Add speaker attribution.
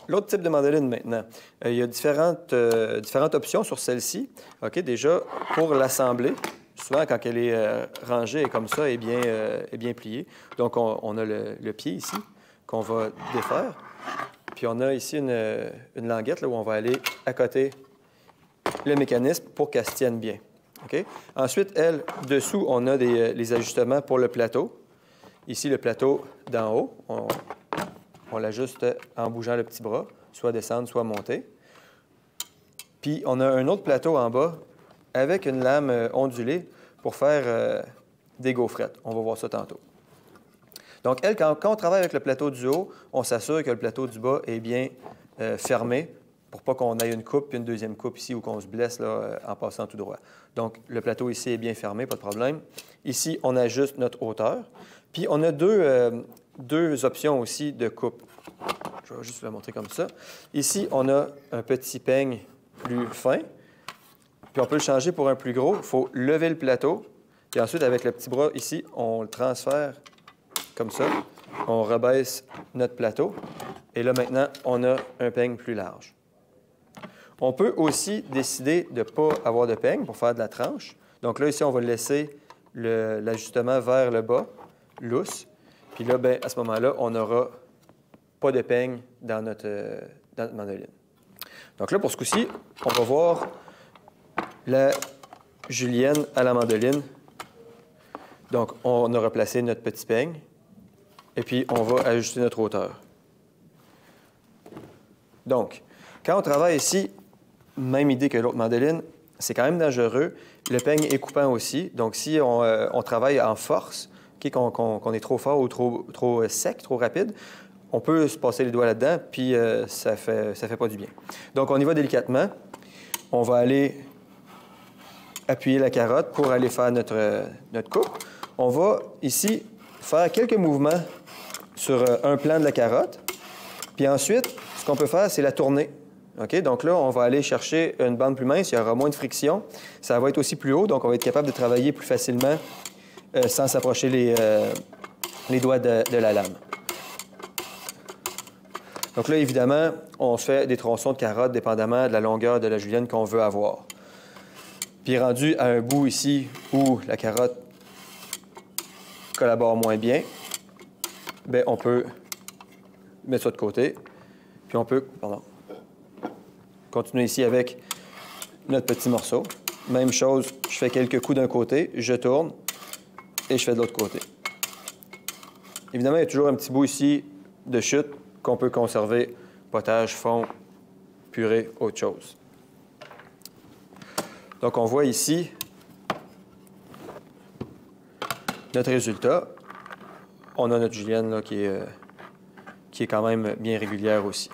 Speaker 1: L'autre type de mandoline maintenant. Il y a différentes options sur celle-ci. OK, déjà, pour l'assembler, souvent quand elle est rangée et comme ça, est bien pliée. Donc, on a le pied ici qu'on va défaire. Puis, on a ici une languette là, où on va aller accoter le mécanisme pour qu'elle se tienne bien. OK? Ensuite, elle, dessous, on a les ajustements pour le plateau. Ici, le plateau d'en haut, on l'ajuste en bougeant le petit bras, soit descendre, soit monter. Puis, on a un autre plateau en bas avec une lame ondulée pour faire des gaufrettes. On va voir ça tantôt. Donc, elle, quand on travaille avec le plateau du haut, on s'assure que le plateau du bas est bien fermé pour pas qu'on ait une coupe puis une deuxième coupe ici ou qu'on se blesse là, en passant tout droit. Donc, le plateau ici est bien fermé, pas de problème. Ici, on ajuste notre hauteur. Puis, on a deux options aussi de coupe. Je vais juste vous la montrer comme ça. Ici, on a un petit peigne plus fin. Puis, on peut le changer pour un plus gros. Il faut lever le plateau. Puis ensuite, avec le petit bras ici, on le transfère comme ça. On rebaisse notre plateau. Et là, maintenant, on a un peigne plus large. On peut aussi décider de ne pas avoir de peigne pour faire de la tranche. Donc là, ici, on va laisser l'ajustement vers le bas, lousse. Puis là, bien, à ce moment-là, on n'aura pas de peigne dans notre mandoline. Donc là, pour ce coup-ci, on va voir la julienne à la mandoline. Donc, on a replacé notre petit peigne. Et puis, on va ajuster notre hauteur. Donc, quand on travaille ici, même idée que l'autre mandoline, c'est quand même dangereux. Le peigne est coupant aussi. Donc, si on travaille en force, qu'on est trop fort ou trop sec, trop rapide, on peut se passer les doigts là-dedans, puis ça fait pas du bien. Donc, on y va délicatement. On va aller appuyer la carotte pour aller faire notre coupe. On va ici faire quelques mouvements sur un plan de la carotte. Puis ensuite, ce qu'on peut faire, c'est la tourner. OK? Donc là, on va aller chercher une bande plus mince, il y aura moins de friction. Ça va être aussi plus haut, donc on va être capable de travailler plus facilement sans s'approcher les doigts de la lame. Donc là, évidemment, on se fait des tronçons de carotte dépendamment de la longueur de la julienne qu'on veut avoir. Puis rendu à un bout ici où la carotte collabore moins bien, bien, on peut mettre ça de côté. Puis on peut continuer ici avec notre petit morceau. Même chose, je fais quelques coups d'un côté, je tourne et je fais de l'autre côté. Évidemment, il y a toujours un petit bout ici de chute qu'on peut conserver, potage, fond, purée, autre chose. Donc, on voit ici notre résultat. On a notre julienne là, qui est quand même bien régulière aussi.